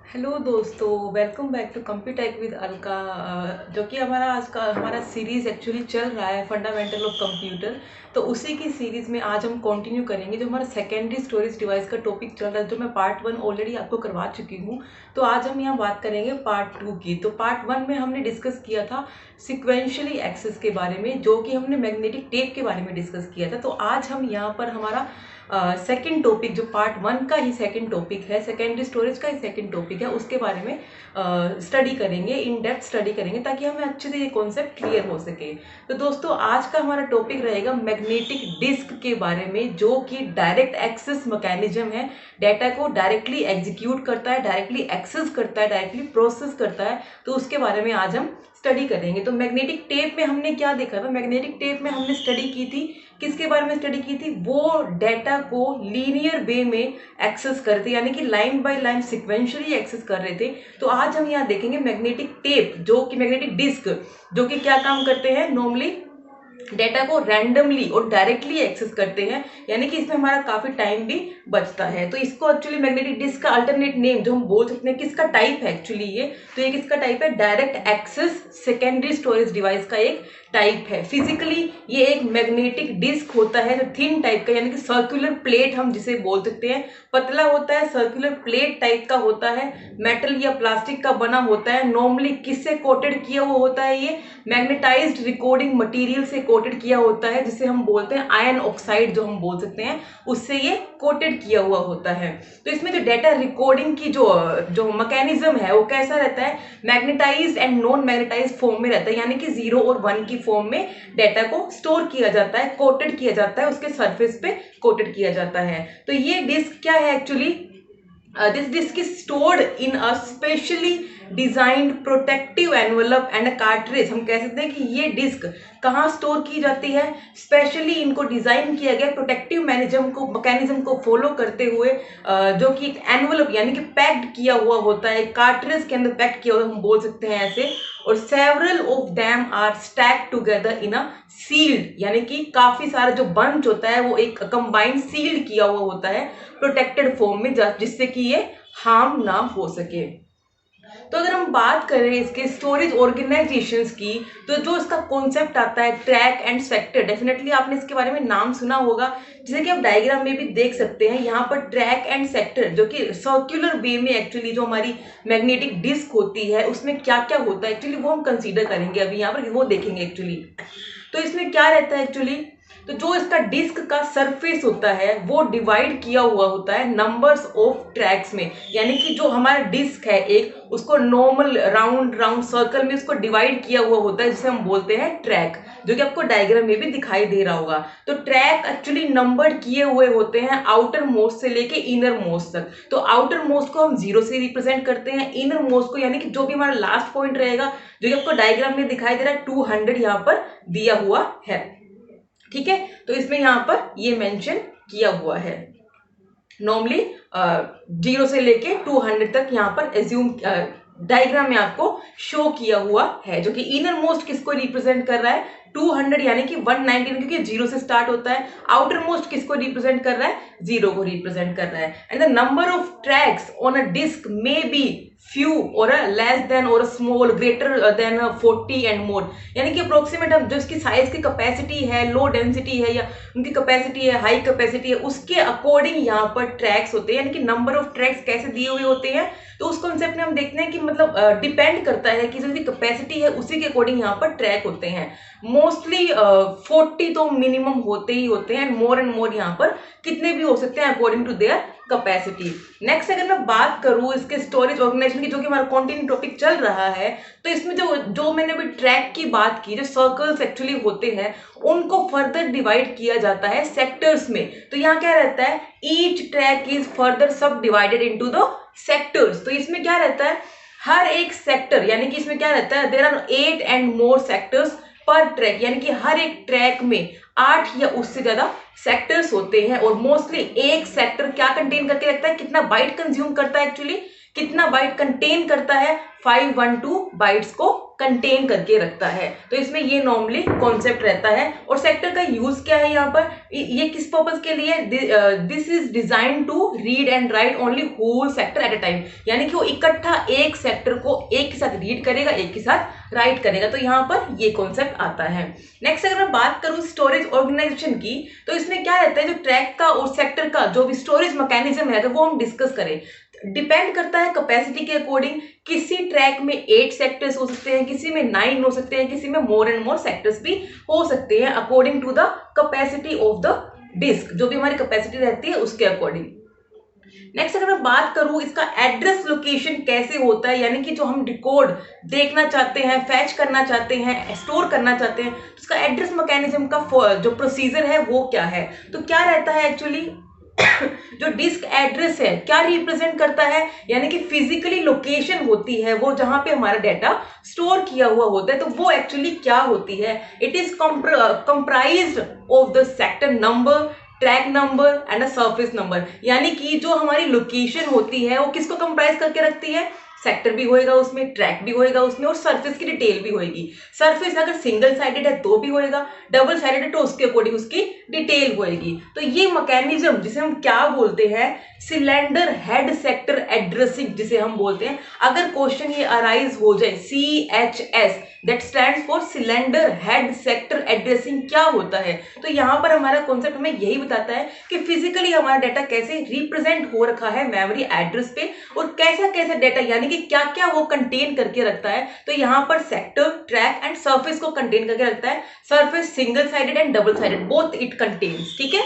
Hello दोस्तों, welcome back to Computech with Alka. जो कि हमारा आज का हमारा सीरीज़ एक्चुअली चल रहा है फंडामेंटल ऑफ कंप्यूटर। तो उसी की सीरीज़ में आज हम कंटिन्यू करेंगे। जो हमारा सेकेंडरी स्टोरेज डिवाइस का टॉपिक चल रहा है, जो मैं पार्ट 1 ऑलरेडी आपको करवा चुकी हूँ। तो आज हम यहाँ बात करेंगे पार्ट 2 की। तो पार्ट 1 में हमने डिस्कस किया था सिक्वेंशली एक्सेस के बारे में, जो कि हमने मैग्नेटिक टेप के बारे में डिस्कस किया था। तो आज हम यहाँ पर हमारा सेकेंड टॉपिक, जो पार्ट 1 का ही सेकेंड टॉपिक है, सेकेंडरी स्टोरेज का ही सेकेंड टॉपिक है, उसके बारे में स्टडी करेंगे, इन डेप्थ स्टडी करेंगे, ताकि हमें अच्छे से ये कॉन्सेप्ट क्लियर हो सके। तो दोस्तों, आज का हमारा टॉपिक रहेगा मैग्नेटिक डिस्क के बारे में, जो कि डायरेक्ट एक्सेस मैकेनिज्म है। डाटा को डायरेक्टली एग्जीक्यूट करता है, डायरेक्टली एक्सेस करता है, डायरेक्टली प्रोसेस करता है। तो उसके बारे में आज हम स्टडी करेंगे। तो मैग्नेटिक टेप में हमने क्या देखा था? मैग्नेटिक टेप में हमने स्टडी की थी, किसके बारे में स्टडी की थी? वो डाटा को लीनियर वे में एक्सेस करते, यानी कि line by line sequentially access कर रहे थे। तो आज हम यहाँ देखेंगे मैग्नेटिक टेप, जो कि मैग्नेटिक डिस्क, जो कि क्या काम करते हैं? नॉर्मली डेटा को रैंडमली और डायरेक्टली एक्सेस करते हैं, यानी कि इसमें हमारा काफी टाइम भी बचता है। तो इसको एक्चुअली मैग्नेटिक डिस्क का अल्टरनेट नेम जो हम बोल सकते हैं, किसका टाइप है एक्चुअली ये? तो ये किसका टाइप है? Direct access secondary storage device का एक टाइप है। फिजिकली ये एक मैग्नेटिक डिस्क होता है, जो थिन टाइप का, यानी कि सर्कुलर प्लेट हम जिसे बोल सकते हैं, पतला होता है, सर्कुलर प्लेट टाइप का होता है, मेटल या प्लास्टिक का बना होता है। नॉर्मली किससे कोटेड किया हुआ होता है? ये मैग्नेटाइज्ड रिकॉर्डिंग मटेरियल से कोटेड किया होता है, जिसे हम बोलते हैं आयन ऑक्साइड, जो हम बोल सकते हैं, उससे ये कोटेड किया हुआ होता है। तो इसमें जो डेटा रिकॉर्डिंग की जो जो मैकेनिज्म है, वो कैसा रहता है? Magnetised and non magnetized form में रहता है, यानी कि 0 और 1 की फॉर्म में डेटा को स्टोर किया जाता है, कोटेड किया जाता है, उसके सरफेस पे कोटेड किया जाता है। तो ये डिस्क क्या है actually? This disk is stored in a specially designed protective envelope and a cartridge। हम कह सकते हैं कि ये डिस्क कहाँ स्टोर की जाती है? स्पेशली इनको डिजाइन किया गया प्रोटेक्टिव मैकेनिज्म को फॉलो करते हुए, जो कि एक एनवलप यानी कि पैक्ड किया हुआ होता है, कार्ट्रिज के अंदर पैक्ड किया हुआ, हम बोल सकते हैं ऐसे। और several of them are stack together in a sealed, यानी कि काफी सारा जो बंच होता है वो एक कंबाइंड सील्ड किया हुआ होता है प्रोटेक्टेड फॉर्म में, जिससे कि ये हार्म ना हो सके। तो अगर हम बात करें इसके स्टोरेज ऑर्गेनाइजेशंस की, तो जो इसका कॉन्सेप्ट आता है ट्रैक एंड सेक्टर, डेफिनेटली आपने इसके बारे में नाम सुना होगा, जैसे कि आप डायग्राम में भी देख सकते हैं। यहाँ पर ट्रैक एंड सेक्टर, जो कि सर्कुलर वे में एक्चुअली जो हमारी मैग्नेटिक डिस्क होती है, उसमें क्या क्या होता है एक्चुअली, वो हम कंसीडर करेंगे अभी यहाँ पर, वो देखेंगे एक्चुअली। तो इसमें क्या रहता है एक्चुअली? तो जो इसका डिस्क का सरफेस होता है, वो डिवाइड किया हुआ होता है नंबर्स ऑफ ट्रैक्स में, यानी कि जो हमारा डिस्क है एक, उसको नॉर्मल राउंड राउंड सर्कल में उसको डिवाइड किया हुआ होता है, जिसे हम बोलते हैं ट्रैक, जो कि आपको डायग्राम में भी दिखाई दे रहा होगा। तो ट्रैक एक्चुअली नंबर्ड किए हुए होते हैं आउटर मोस्ट से लेके इनर मोस्ट तक। तो आउटर मोस्ट को हम 0 से रिप्रेजेंट करते हैं, इनर मोस्ट को, यानी कि जो भी हमारा लास्ट पॉइंट रहेगा, जो कि आपको डायग्राम में दिखाई दे रहा है, 200 यहाँ पर दिया हुआ है। ठीक है, तो इसमें यहाँ पर ये मेंशन किया हुआ है। नॉर्मली 0 से लेके 200 तक यहाँ पर एज्यूम डायग्राम में आपको शो किया हुआ है, जो कि इनर मोस्ट किसको रिप्रेजेंट कर रहा है? 200, यानी कि 190, क्योंकि 0 से स्टार्ट होता है। आउटर मोस्ट किसको रिप्रेजेंट कर रहा है? 0 को रिप्रेजेंट कर रहा है। And the number of tracks on a disk may be few or a less than or a small greater than 40 and more, यानी कि अप्रोक्सीमेट जो इसकी साइज की कैपेसिटी है, लो डेंसिटी है, या उनकी कैपेसिटी है, हाई कैपेसिटी है, उसके अकॉर्डिंग यहाँ पर ट्रैक्स होते हैं, यानी कि नंबर ऑफ ट्रैक्स कैसे दिए हुए होते हैं। तो उस कॉन्सेप्ट में हम देखते हैं कि मतलब डिपेंड करता है कि जो उसकी कैपेसिटी है, उसी के अकॉर्डिंग यहाँ पर ट्रैक होते हैं। मोस्टली 40 तो मिनिमम होते ही होते हैं, एंड मोर यहाँ पर कितने भी हो सकते हैं according to their capacity. Next अगर मैं बात करूं इसके स्टोरेज ऑर्गेनाइजेशन की, जो कि हमारा कंटिन्यू टॉपिक चल रहा है, तो इसमें जो मैंने अभी ट्रैक की बात की, जो सर्कल्स एक्चुअली होते हैं, उनको फर्दर डिवाइड किया जाता है सेक्टर्स में। तो यहाँ क्या रहता है? ईच ट्रैक इज फर्दर सब डिवाइडेड इनटू द सेक्टर्स। तो इसमें क्या रहता है? हर एक सेक्टर, यानी कि इसमें क्या रहता है? There are 8 and more sectors पर ट्रैक, यानी कि हर एक ट्रैक में 8 या उससे ज्यादा सेक्टर्स होते हैं। और मोस्टली एक सेक्टर क्या कंटेन करके रखता है? कितना बाइट कंज्यूम करता है एक्चुअली? कितना बाइट कंटेन करता है, 512 बाइट्स को कंटेन करके रखता है। तो इसमें ये नॉर्मली कॉन्सेप्ट रहता है। और सेक्टर का यूज क्या है यहाँ पर, ये किस पर्पज के लिए, this is design to read and write only whole sector at a time, यानी कि वो इकट्ठा एक सेक्टर को एक के साथ रीड करेगा, एक के साथ राइट करेगा। तो यहाँ पर ये कॉन्सेप्ट आता है। नेक्स्ट अगर मैं बात करूँ स्टोरेज ऑर्गेनाइजेशन की, तो इसमें क्या रहता है, जो ट्रैक का और सेक्टर का जो भी स्टोरेज मैकेनिज्म है, अगर वो हम डिस्कस करें, डिपेंड करता है कैपेसिटी के अकॉर्डिंग। किसी ट्रैक में 8 सेक्टर्स हो सकते हैं, किसी में 9 हो सकते हैं, किसी में मोर एंड मोर सेक्टर्स भी हो सकते हैं, according to the capacity of the disk, जो भी हमारी कैपेसिटी रहती है उसके अकॉर्डिंग। नेक्स्ट अगर मैं बात करूं इसका एड्रेस लोकेशन कैसे होता है, यानी कि जो हम डिकोड देखना चाहते हैं, फैच करना चाहते हैं, स्टोर करना चाहते हैं, तो उसका एड्रेस मैकेनिज्म का जो प्रोसीजर है वो क्या है। तो क्या रहता है एक्चुअली जो डिस्क एड्रेस है क्या रिप्रेजेंट करता है, यानी कि फिजिकली लोकेशन होती है वो जहां पे हमारा डाटा स्टोर किया हुआ होता है, तो वो एक्चुअली क्या होती है। It is comprised of the sector number, track number and a surface number, यानी कि जो हमारी लोकेशन होती है वो किसको कंप्राइज करके रखती है, सेक्टर भी होएगा उसमें, ट्रैक भी होएगा उसमें, और सरफेस की डिटेल भी होएगी। सरफेस अगर सिंगल साइडेड है तो भी होएगा, डबल साइडेड है तो उसके अकॉर्डिंग उसकी डिटेल होएगी। तो ये मैकेनिज्म जिसे हम क्या बोलते हैं, सिलेंडर हेड सेक्टर एड्रेसिंग जिसे हम बोलते हैं। अगर क्वेश्चन ये अराइज हो जाए, CHS that stands for cylinder head sector addressing क्या होता है, तो यहाँ पर हमारा कॉन्सेप्ट हमें यही बताता है कि फिजिकली हमारा डाटा कैसे रिप्रेजेंट हो रखा है मेमोरी एड्रेस पे, और कैसा कैसा डाटा, यानी कि क्या क्या वो कंटेन करके रखता है। तो यहाँ पर सेक्टर, ट्रैक एंड सरफेस को कंटेन करके रखता है। Surface single sided and double sided both it contains, ठीक है।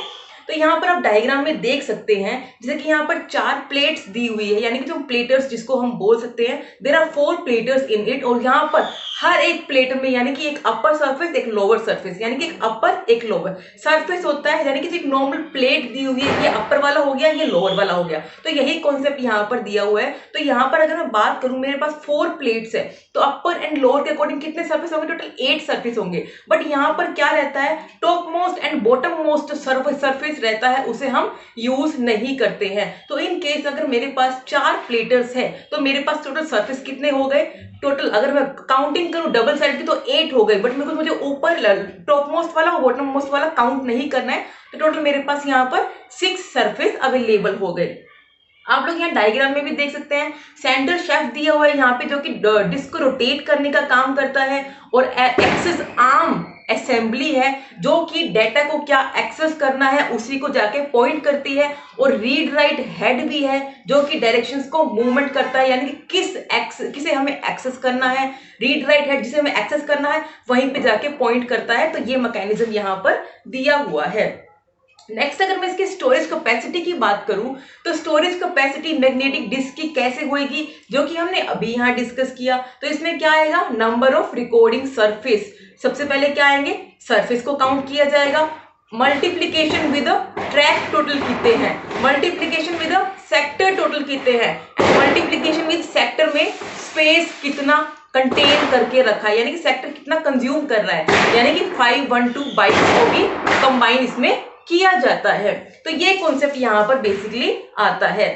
तो यहाँ पर आप डायग्राम में देख सकते हैं, जैसे कि यहाँ पर 4 प्लेट्स दी हुई है, यानी कि जो प्लेटर्स जिसको हम बोल सकते हैं, there are 4 platters in it, और यहाँ पर हर एक प्लेटर में यानी कि एक अपर सरफेस, एक लोअर सरफेस, यानी कि एक अपर एक लोअर सरफेस होता है, यानी कि एक नॉर्मल प्लेट दी हुई है, ये अपर वाला हो गया, ये लोअर वाला हो गया। तो यही कॉन्सेप्ट यहाँ पर दिया हुआ है। तो यहाँ पर अगर मैं बात करूं, मेरे पास 4 प्लेट्स है, तो अपर एंड लोअर के अकॉर्डिंग कितने सरफेस होंगे, टोटल 8 सरफेस होंगे। बट यहाँ पर क्या रहता है, top most and bottom most surface रहता है, उसे हम यूज नहीं करते हैं। तो इन केस अगर मेरे पास 4 प्लेटर्स है, तो मेरे पास टोटल सरफेस कितने हो गए, टोटल अगर मैं काउंटिंग करूं डबल साइड की तो 8 हो गए। बट मेरे को मुझे ऊपर टॉप मोस्ट वाला और बॉटम मोस्ट वाला काउंट नहीं करना है, तो टोटल मेरे पास यहाँ पर 6 सरफेस अवेलेबल हो गए। आप लोग यहाँ डायग्राम में भी देख सकते हैं, सेंटर शेफ्ट दिया हुआ है यहाँ पे, जो कि डिस्क को रोटेट करने का काम करता है, और एक्सेस आर्म असेंबली है जो कि डाटा को क्या एक्सेस करना है उसी को जाके पॉइंट करती है, और रीड राइट हेड भी है जो कि डायरेक्शंस को मूवमेंट करता है, यानी कि किसे हमें एक्सेस करना है, रीड राइट हेड जिसे हमें एक्सेस करना है वहीं पे जाके पॉइंट करता है। तो ये मैकेनिज्म यहाँ पर दिया हुआ है। नेक्स्ट अगर मैं इसकी स्टोरेज कैपेसिटी की बात करूं, तो स्टोरेज कैपेसिटी मैग्नेटिक डिस्क की कैसे होएगी, जो कि हमने अभी यहाँ डिस्कस किया। तो इसमें क्या आएगा, नंबर ऑफ रिकॉर्डिंग सरफेस, सबसे पहले क्या आएंगे, सरफेस को काउंट किया जाएगा, मल्टीप्लीकेशन विद ट्रैक टोटल कितने हैं, मल्टीप्लीकेशन विद सेक्टर टोटल कितने हैं, मल्टीप्लीकेशन विद सेक्टर में स्पेस कितना कंटेन करके रखा है, यानी कि सेक्टर कितना कंज्यूम कर रहा है, यानी कि 512 बाइट्स को भी कंबाइन इसमें किया जाता है। तो ये कॉन्सेप्ट यहां पर बेसिकली आता है।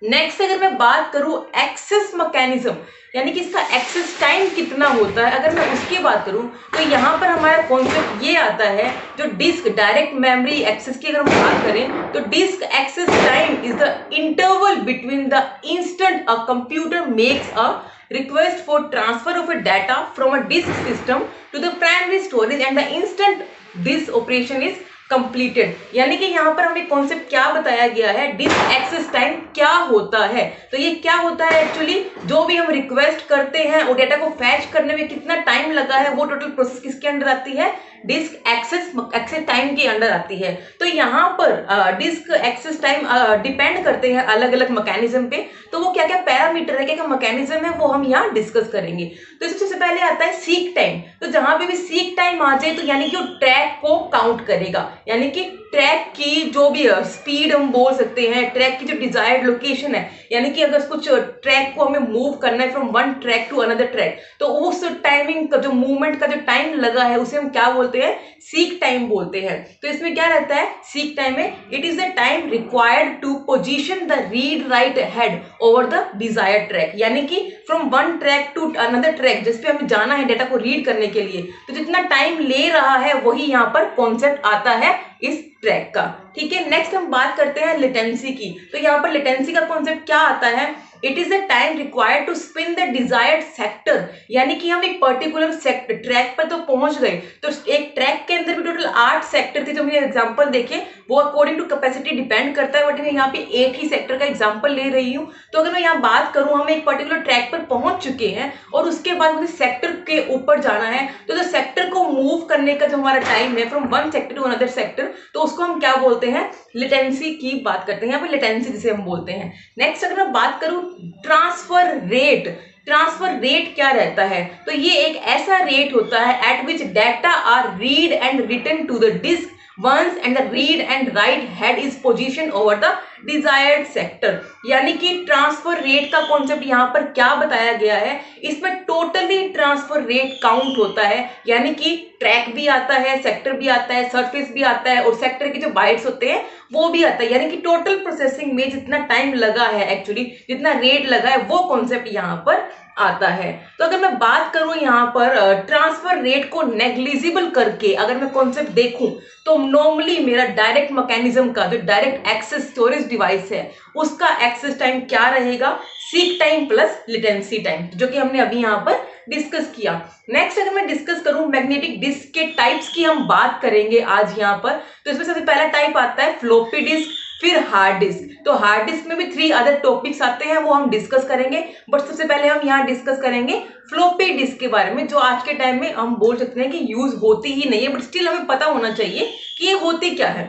नेक्स्ट अगर मैं बात करूं एक्सेस मैकेनिज्म, यानी कि इसका एक्सेस टाइम कितना होता है, अगर मैं उसकी बात करूं तो यहाँ पर हमारा कॉन्सेप्ट ये आता है, जो डिस्क डायरेक्ट मेमोरी एक्सेस की अगर हम बात करें, तो disk access time is the interval between the instant a computer makes a request for transfer of a data from a disk system to the primary storage and the instant this operation is completed, यानी कि यहाँ पर हमें concept क्या बताया गया है, disc access time क्या होता है। तो ये क्या होता है एक्चुअली, जो भी हम रिक्वेस्ट करते हैं और डेटा को फैच करने में कितना टाइम लगा है, वो टोटल प्रोसेस किसके अंडर आती है, डिस्क एक्सेस टाइम के अंडर आती है। तो यहाँ पर डिस्क एक्सेस टाइम डिपेंड करते हैं अलग अलग मैकेनिज्म पे। तो वो क्या क्या पैरामीटर है, क्या क्या मैकेनिज्म है, वो हम यहाँ डिस्कस करेंगे। तो सबसे पहले आता है सीक टाइम। तो जहां पे भी सीक टाइम आ जाए, तो यानी कि वो ट्रैक को काउंट करेगा, यानी कि ट्रैक की जो भी स्पीड हम बोल सकते हैं, ट्रैक की जो डिजायर्ड लोकेशन है, यानी कि अगर कुछ ट्रैक को हमें मूव करना है from one track to another track, तो उस टाइमिंग का जो मूवमेंट का जो टाइम लगा है उसे हम क्या बोलते हैं, सीक टाइम बोलते हैं। तो इसमें क्या रहता है सीक टाइम में, it is the time required to position the read write head over the desired track, यानी कि from one track to another track जिस पे हमें जाना है डेटा को रीड करने के लिए, तो जितना टाइम ले रहा है वही यहाँ पर कॉन्सेप्ट आता है इस ट्रैक का। ठीक है, नेक्स्ट हम बात करते हैं लेटेंसी की। तो यहाँ पर लेटेंसी का कॉन्सेप्ट क्या आता है, it is the time required to spin the desired sector, यानी कि हम एक पर्टिकुलर सेक्टर ट्रैक पर तो पहुंच गए, तो एक ट्रैक के अंदर भी टोटल 8 सेक्टर थे जो हमने एग्जांपल देखे, वो अकॉर्डिंग टू कैपेसिटी डिपेंड करता है, बट मैं यहाँ पे एक ही सेक्टर का एग्जांपल ले रही हूँ। तो अगर मैं यहाँ बात करूँ, हम एक पर्टिकुलर ट्रैक पर पहुंच चुके हैं और उसके बाद मुझे सेक्टर के ऊपर जाना है, तो जो सेक्टर को मूव करने का जो हमारा टाइम है from one sector to another sector, तो उसको हम क्या बोलते हैं, लेटेंसी की बात करते हैं, यहाँ पे लेटेंसी जिसे हम बोलते हैं। नेक्स्ट अगर मैं बात करूं ट्रांसफर रेट, ट्रांसफर रेट क्या रहता है, तो ये एक ऐसा रेट होता है at which data are read and written to the disk once and the read and write head is positioned over the desired sector, यानी कि ट्रांसफर रेट का कॉन्सेप्ट यहाँ पर क्या बताया गया है, इसमें टोटली ट्रांसफर रेट काउंट होता है, यानी कि ट्रैक भी आता है, सेक्टर भी आता है, सरफेस भी आता है और सेक्टर के जो बाइट्स होते हैं वो भी आता है, यानी कि टोटल प्रोसेसिंग में जितना टाइम लगा है, एक्चुअली जितना रेट लगा है वो कॉन्सेप्ट यहाँ पर आता है। तो अगर मैं बात करूं यहाँ पर ट्रांसफर रेट को नेग्लिजिबल करके अगर मैं कॉन्सेप्ट देखूं, तो नॉर्मली मेरा डायरेक्ट मैकेनिज्म का जो डायरेक्ट एक्सेस स्टोरेज डिवाइस है उसका एक्सेस टाइम क्या रहेगा, seek time plus latency time, जो कि हमने अभी यहाँ पर डिस्कस किया। नेक्स्ट अगर मैं डिस्कस करूं मैग्नेटिक डिस्क के टाइप्स की हम बात करेंगे आज यहाँ पर, तो इसमें सबसे पहला टाइप आता है फ्लॉपी डिस्क, फिर हार्ड डिस्क। तो हार्ड डिस्क में भी 3 अदर टॉपिक्स आते हैं, वो हम डिस्कस करेंगे, बट सबसे पहले हम यहाँ डिस्कस करेंगे फ्लॉपी डिस्क के बारे में, जो आज के टाइम में हम बोल सकते हैं कि यूज होती ही नहीं है, बट स्टिल हमें पता होना चाहिए कि ये होती क्या है।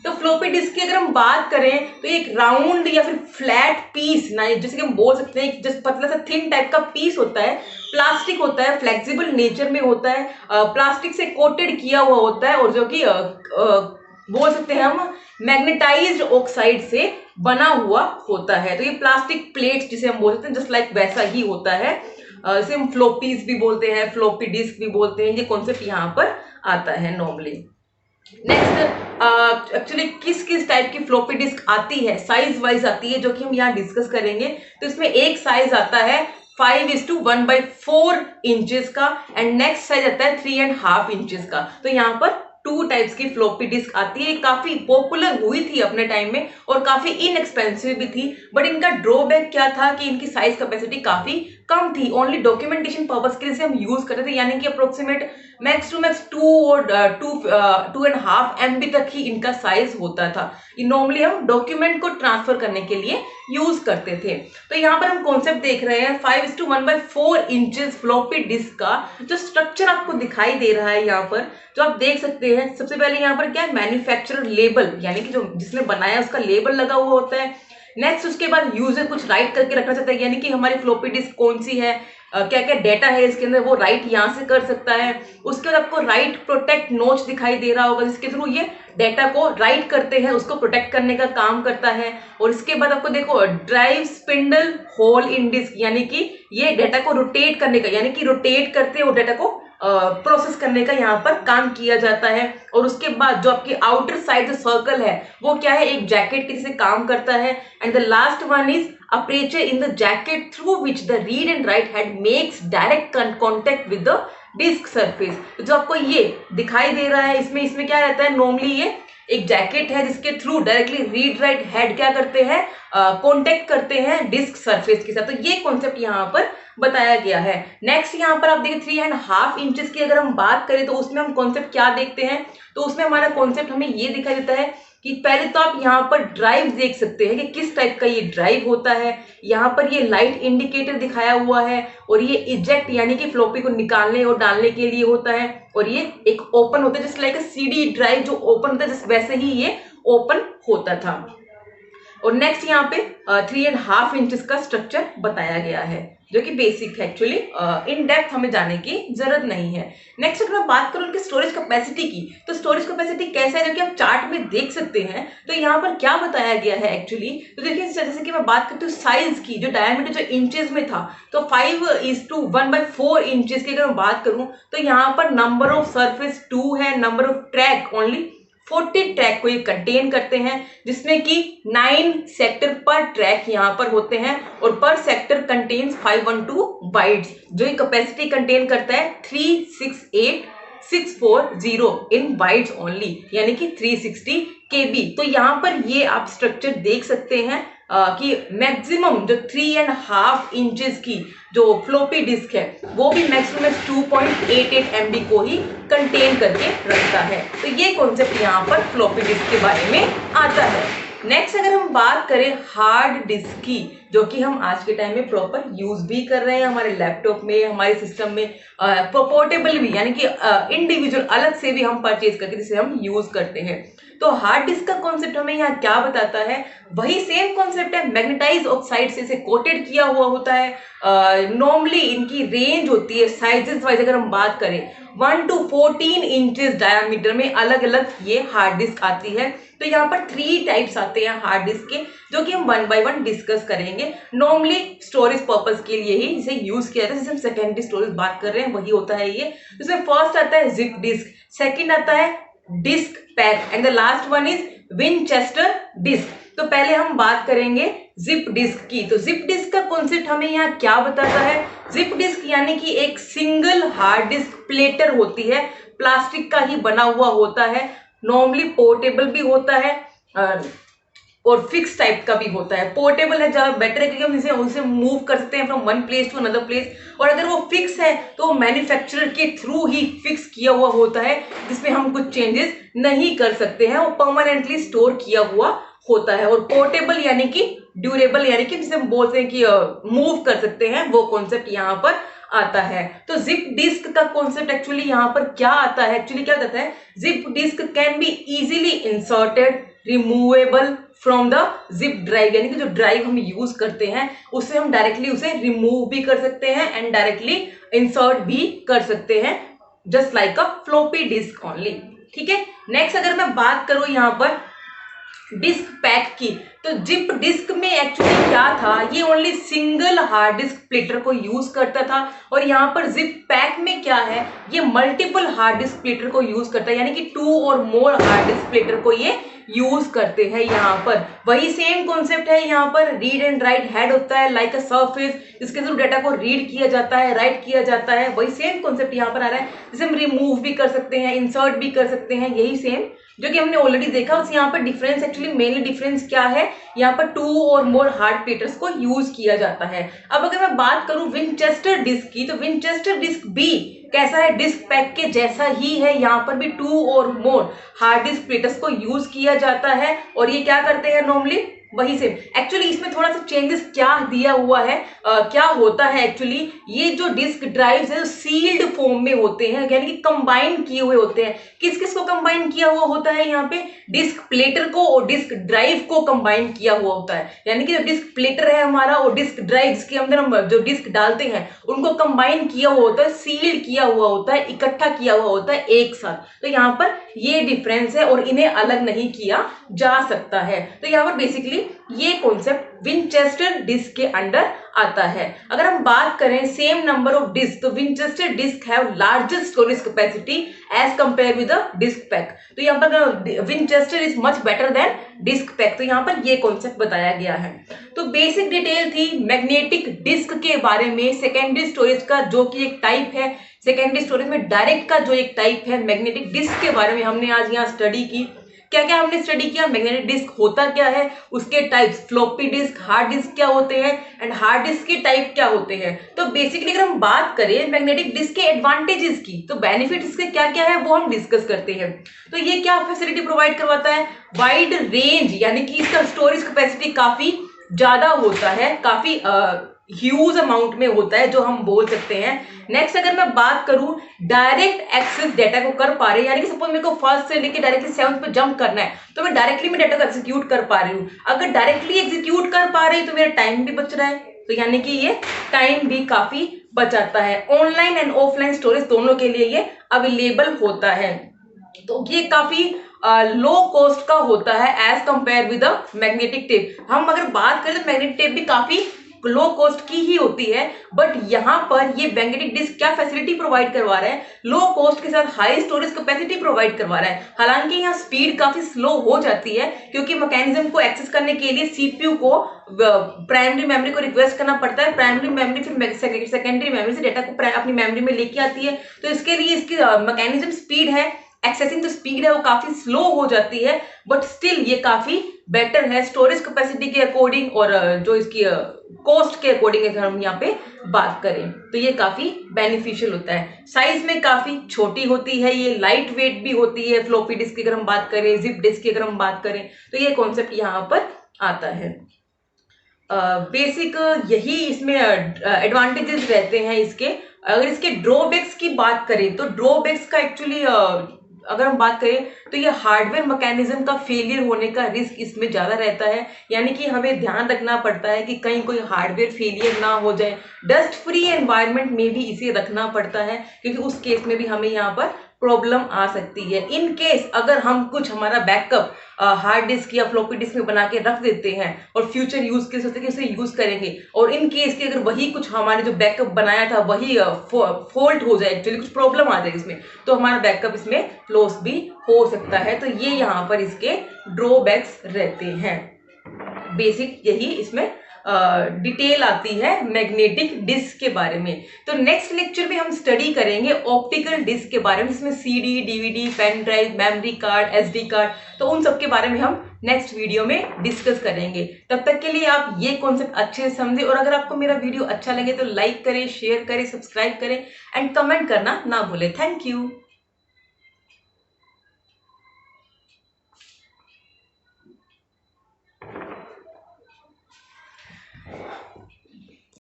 तो फ्लॉपी डिस्क की अगर हम बात करें तो एक राउंड या फिर फ्लैट पीस ना, जैसे कि हम बोल सकते हैं जैसे पतला सा थिन टाइप का पीस होता है, प्लास्टिक होता है, फ्लेक्सिबल नेचर में होता है, प्लास्टिक से कोटेड किया हुआ होता है और जो कि बोल सकते हैं हम मैग्नेटाइज्ड ऑक्साइड से बना हुआ होता है। तो ये प्लास्टिक प्लेट्स जिसे हम बोल सकते हैं जस्ट लाइक वैसा ही होता है, इसे हम फ्लॉपीज भी बोलते हैं, फ्लॉपी डिस्क भी बोलते हैं, ये कॉन्सेप्ट यहाँ पर आता है नॉर्मली। नेक्स्ट एक्चुअली किस किस टाइप की फ्लॉपी डिस्क आती है, साइज वाइज आती है, जो कि हम यहाँ डिस्कस करेंगे। तो इसमें एक साइज आता है 5:1/4 इंचेस का एंड नेक्स्ट साइज आता है 3.5 इंचेस का। तो यहाँ पर 2 टाइप्स की फ्लॉपी डिस्क आती है, काफी पॉपुलर हुई थी अपने टाइम में और काफी इनएक्सपेंसिव भी थी, बट इनका ड्रॉबैक क्या था कि इनकी साइज कैपेसिटी काफी कम थी, ओनली डॉक्यूमेंटेशन पर्पस के लिए हम यूज करते थे, यानी कि अप्रोक्सीमेट मैक्स टू मैक्स 2 और 2.5 MB तक ही इनका साइज होता था। ये नॉर्मली हम डॉक्यूमेंट को ट्रांसफर करने के लिए यूज करते थे। तो यहाँ पर हम कॉन्सेप्ट देख रहे हैं 5:1/4 इंचेस फ्लॉपी डिस्क का जो स्ट्रक्चर आपको दिखाई दे रहा है यहाँ पर, जो आप देख सकते हैं। सबसे पहले यहाँ पर क्या है, मैन्युफैक्चरर लेबल, यानी कि जो जिसने बनाया उसका लेबल लगा हुआ होता है। नेक्स्ट उसके बाद यूजर कुछ राइट करके रखना चाहता है, यानी कि हमारी फ्लॉपी डिस्क कौन सी है, क्या क्या डेटा है इसके अंदर, वो राइट यहाँ से कर सकता है। उसके बाद आपको राइट प्रोटेक्ट नोच दिखाई दे रहा होगा, जिसके थ्रू ये डेटा को राइट करते हैं, उसको प्रोटेक्ट करने का काम करता है। और इसके बाद आपको देखो ड्राइव स्पिंडल होल इन डिस्क, यानी कि ये डेटा को रोटेट करने का, यानी कि रोटेट करते वो डेटा को प्रोसेस करने का यहाँ पर काम किया जाता है। और उसके बाद जो आपकी आउटर साइड जो सर्कल है वो क्या है, एक जैकेट के जैसे काम करता है। And the last one is aperture in the jacket through which the read and write head makes direct contact with the disk surface. जो आपको ये दिखाई दे रहा है इसमें क्या रहता है, नॉर्मली ये एक जैकेट है जिसके through directly read write head क्या करते हैं, कॉन्टेक्ट करते हैं डिस्क सरफेस के साथ। तो ये कॉन्सेप्ट यहाँ पर बताया गया है। नेक्स्ट यहाँ पर आप देखिए 3.5 इंचेस की अगर हम बात करें तो उसमें हम कॉन्सेप्ट क्या देखते हैं, तो उसमें हमारा कॉन्सेप्ट हमें ये दिखाई देता है कि पहले तो आप यहाँ पर ड्राइव देख सकते हैं कि किस टाइप का ये ड्राइव होता है। यहाँ पर ये लाइट इंडिकेटर दिखाया हुआ है और ये इजेक्ट यानी कि फ्लॉपी को निकालने और डालने के लिए होता है। और ये एक ओपन होता है जस्ट लाइक CD ड्राइव जो ओपन होता है, जस्ट वैसे ही ये ओपन होता था। और नेक्स्ट यहाँ पे 3.5 इंचेस का स्ट्रक्चर बताया गया है। जो कि बेसिक है एक्चुअली, इन डेप्थ हमें जाने की जरूरत नहीं है। नेक्स्ट अगर मैं बात करूँ उनकी स्टोरेज कैपेसिटी की, तो स्टोरेज कैपेसिटी कैसा है जो कि आप चार्ट में देख सकते हैं। तो यहाँ पर क्या बताया गया है एक्चुअली, तो देखिए जैसे कि मैं बात करती हूँ साइज की, जो डायमीटर जो इंचेस में था, तो 5:1/4 इंचेस की अगर मैं बात करूँ, तो यहाँ पर नंबर ऑफ सरफेस 2 है, number of track only 40 track को ये कंटेन करते हैं, जिसमें कि 9 सेक्टर पर ट्रैक यहाँ पर होते हैं, और पर सेक्टर कंटेन्स 512 बाइट्स, जो ये कैपेसिटी कंटेन करता है 368640 इन बाइट्स ओनली, यानी कि 360 KB। तो यहाँ पर ये आप स्ट्रक्चर देख सकते हैं कि मैक्सिमम जो 3.5 इंचेस की जो फ्लोपी डिस्क है वो भी मैक्सिमम 2.88 MB को ही कंटेन करके रखता है। तो ये कॉन्सेप्ट यहाँ पर फ्लोपी डिस्क के बारे में आता है। नेक्स्ट अगर हम बात करें हार्ड डिस्क की, जो कि हम आज के टाइम में प्रॉपर यूज भी कर रहे हैं हमारे लैपटॉप में, हमारे सिस्टम में, पोर्टेबल भी, यानी कि इंडिविजुअल अलग से भी हम परचेज करके जिसे हम यूज करते हैं। तो हार्ड डिस्क का कॉन्सेप्ट हमें यहाँ क्या बताता है, वही सेम कॉन्सेप्ट है, मैग्नेटाइज ऑक्साइड से इसे कोटेड किया हुआ होता है। नॉर्मली इनकी रेंज होती है साइजेस वाइज अगर हम बात करें 1 to 14 इंचेस डायमीटर में अलग अलग ये हार्ड डिस्क आती है। तो यहाँ पर 3 टाइप्स आते हैं हार्ड डिस्क के, जो कि हम 1 by 1 डिस्कस करेंगे। नॉर्मली स्टोरेज पर्पस के लिए ही इसे यूज किया जाता है, जैसे हम सेकेंडरी स्टोरेज बात कर रहे हैं वही होता है ये। इसमें फर्स्ट आता है जिप डिस्क, सेकंड आता है disk pack, and the last one is Winchester disk. तो पहले हम बात करेंगे जिप डिस्क की। तो जिप डिस्क का कॉन्सेप्ट हमें यहाँ क्या बताता है, जिप डिस्क यानी कि एक सिंगल हार्ड डिस्क प्लेटर होती है, प्लास्टिक का ही बना हुआ होता है, नॉर्मली पोर्टेबल भी होता है और फिक्स टाइप का भी होता है। पोर्टेबल है ज्यादा बेटर है, क्योंकि हम इसे उसे मूव कर सकते हैं from one place to another place, और अगर वो फिक्स है तो मैन्युफैक्चरर के थ्रू ही फिक्स किया हुआ होता है, जिसमें हम कुछ चेंजेस नहीं कर सकते हैं, वो परमानेंटली स्टोर किया हुआ होता है। और पोर्टेबल यानी कि ड्यूरेबल, यानी कि जिसे हम बोलते हैं कि मूव कर सकते हैं, वो कॉन्सेप्ट यहाँ पर आता है। तो जिप डिस्क का कॉन्सेप्ट एक्चुअली यहाँ पर क्या आता है, एक्चुअली क्या कहता है, zip disk can be easily inserted removable from the zip drive, यानी कि जो ड्राइव हम यूज करते हैं उससे हम डायरेक्टली उसे रिमूव भी कर सकते हैं एंड डायरेक्टली इंसर्ट भी कर सकते हैं, just like a floppy disk only. ठीक है। नेक्स्ट अगर मैं बात करूं यहाँ पर डिस्क पैक की, तो जिप डिस्क में एक्चुअली क्या था, ये only single hard disk platter को यूज करता था, और यहाँ पर जिप पैक में क्या है, ये मल्टीपल हार्ड डिस्क प्लेटर को यूज करता है, यानी कि 2 और मोर हार्ड डिस्क प्लेटर को ये यूज करते हैं। यहाँ पर वही सेम कॉन्सेप्ट है, यहाँ पर रीड एंड राइट हेड होता है लाइक अ सरफेस, इसके थ्रू डाटा को रीड किया जाता है, राइट किया जाता है, वही सेम कॉन्सेप्ट यहाँ पर आ रहा है, जिसे हम रिमूव भी कर सकते हैं, इंसर्ट भी कर सकते हैं, यही सेम जो कि हमने ऑलरेडी देखा। उस यहाँ पर डिफरेंस एक्चुअली मेनली डिफरेंस क्या है, यहाँ पर 2 और मोर हार्ड प्लेटर्स को यूज किया जाता है। अब अगर मैं बात करूं विनचेस्टर डिस्क की, तो विनचेस्टर डिस्क भी कैसा है, डिस्क पैक के जैसा ही है, यहाँ पर भी 2 और मोर हार्ड डिस्क प्लेटर्स को यूज किया जाता है, और ये क्या करते हैं नॉर्मली वही सेम। एक्चुअली इसमें थोड़ा सा चेंजेस क्या दिया हुआ है, क्या होता है एक्चुअली, ये जो डिस्क ड्राइव्स है सील्ड फॉर्म में होते हैं, यानी कि कंबाइन किए हुए होते हैं। किस किस को कंबाइन किया हुआ होता है, यहाँ पे डिस्क प्लेटर को और डिस्क ड्राइव को कंबाइन किया हुआ होता है, यानी कि जो डिस्क प्लेटर है हमारा और डिस्क ड्राइव के अंदर हम जो डिस्क डालते हैं उनको कंबाइन किया हुआ होता है, सील्ड किया हुआ होता है, इकट्ठा किया हुआ होता है एक साथ। तो यहाँ पर ये डिफरेंस है और इन्हें अलग नहीं किया जा सकता है। तो यहाँ पर बेसिकली ये कॉन्सेप्ट विनचेस्टर डिस्क के अंडर आता है। अगर हम बात करें सेम नंबर ऑफ डिस्क, तो Winchester disk have largest storage capacity as compare with the disk pack. तो यहाँ पर Winchester is much better than disk pack, तो यहाँ पर ये कॉन्सेप्ट बताया गया है। तो बेसिक डिटेल थी मैग्नेटिक डिस्क के बारे में, सेकेंडरी स्टोरेज का जो कि एक टाइप है, सेकेंडरी स्टोरेज में डायरेक्ट का जो एक टाइप है, मैग्नेटिक डिस्क के बारे में हमने आज यहाँ स्टडी की। क्या क्या हमने स्टडी किया, मैग्नेटिक डिस्क होता क्या है, उसके types, floppy disk, hard disk क्या होते हैं, एंड हार्ड डिस्क के टाइप क्या होते हैं। तो बेसिकली अगर हम बात करें मैग्नेटिक डिस्क के एडवांटेजेस की, तो बेनिफिट इसके क्या क्या है वो हम डिस्कस करते हैं। तो ये क्या फैसिलिटी प्रोवाइड करवाता है, वाइड रेंज, यानी कि इसका स्टोरेज कैपेसिटी काफी ज्यादा होता है, काफी ह्यूज अमाउंट में होता है जो हम बोल सकते हैं। नेक्स्ट अगर मैं बात करूं डायरेक्ट एक्सेस डाटा को कर पा रहे हैं, यानी कि सपोज मेरे को फर्स्ट से लेके डायरेक्टली 7th पे जंप करना है, तो मैं डायरेक्टली डाटा को एग्जीक्यूट कर पा रही हूँ। अगर डायरेक्टली एग्जीक्यूट कर पा रही हूँ तो मेरा टाइम भी बच रहा है, तो यानी कि ये टाइम भी काफी बचाता है। ऑनलाइन एंड ऑफलाइन स्टोरेज दोनों के लिए ये अवेलेबल होता है। तो ये काफी लो कॉस्ट का होता है as compare with magnetic tape. हम अगर बात करें तो मैग्नेटिक टेप भी काफी लो कॉस्ट की ही होती है, बट यहाँ पर ये मैग्नेटिक डिस्क क्या फैसिलिटी प्रोवाइड करवा रहा है, लो कॉस्ट के साथ हाई स्टोरेज कैपेसिटी प्रोवाइड करवा रहा है। हालांकि यहाँ स्पीड काफी स्लो हो जाती है क्योंकि मैकेनिज्म को एक्सेस करने के लिए सीपीयू को प्राइमरी मेमोरी को रिक्वेस्ट करना पड़ता है। प्राइमरी मेमोरी फिर सेकेंडरी मेमोरी से डेटा को अपनी मेमोरी में लेके आती है। तो इसके लिए इसकी मैकेनिज्म स्पीड है, एक्सेसिंग जो स्पीड है वो काफी स्लो हो जाती है, बट स्टिल ये काफी बेटर है स्टोरेज कैपेसिटी के अकॉर्डिंग और जो इसकी कॉस्ट के अकॉर्डिंग अगर हम यहाँ पे बात करें तो ये काफी बेनिफिशियल होता है। साइज में काफी छोटी होती है, ये लाइट वेट भी होती है। फ्लॉपी डिस्क की अगर हम बात करें, जिप डिस्क की अगर हम बात करें तो ये कॉन्सेप्ट यहाँ पर आता है। बेसिक यही इसमें एडवांटेजेस रहते हैं इसके। अगर इसके ड्रॉबैक्स की बात करें तो ड्रॉबैक्स का एक्चुअली अगर हम बात करें तो ये हार्डवेयर मैकेनिज्म का फेलियर होने का रिस्क इसमें ज्यादा रहता है। यानी कि हमें ध्यान रखना पड़ता है कि कहीं कोई हार्डवेयर फेलियर ना हो जाए। डस्ट फ्री एनवायरनमेंट में भी इसे रखना पड़ता है क्योंकि उस केस में भी हमें यहाँ पर प्रॉब्लम आ सकती है। इन केस अगर हम कुछ हमारा बैकअप हार्ड डिस्क या फ्लॉपी डिस्क में बना के रख देते हैं और फ्यूचर यूज के सोचते कि उसे यूज करेंगे, और इन केस के अगर वही कुछ हमारे जो बैकअप बनाया था वही फॉल्ट हो जाए, एक्चुअली कुछ प्रॉब्लम आ जाए इसमें, तो हमारा बैकअप इसमें लॉस भी हो सकता है। तो ये यहाँ पर इसके ड्रॉबैक्स रहते हैं। बेसिक यही इसमें डिटेल आती है मैग्नेटिक डिस्क के बारे में। तो नेक्स्ट लेक्चर में हम स्टडी करेंगे ऑप्टिकल डिस्क के बारे में, जिसमें CD, DVD, pen drive, memory card, SD card, तो उन सब के बारे में हम नेक्स्ट वीडियो में डिस्कस करेंगे। तब तक के लिए आप ये कॉन्सेप्ट अच्छे से समझे, और अगर आपको मेरा वीडियो अच्छा लगे तो लाइक करें, शेयर करें, सब्सक्राइब करें एंड कमेंट करना ना भूलें। Thank you.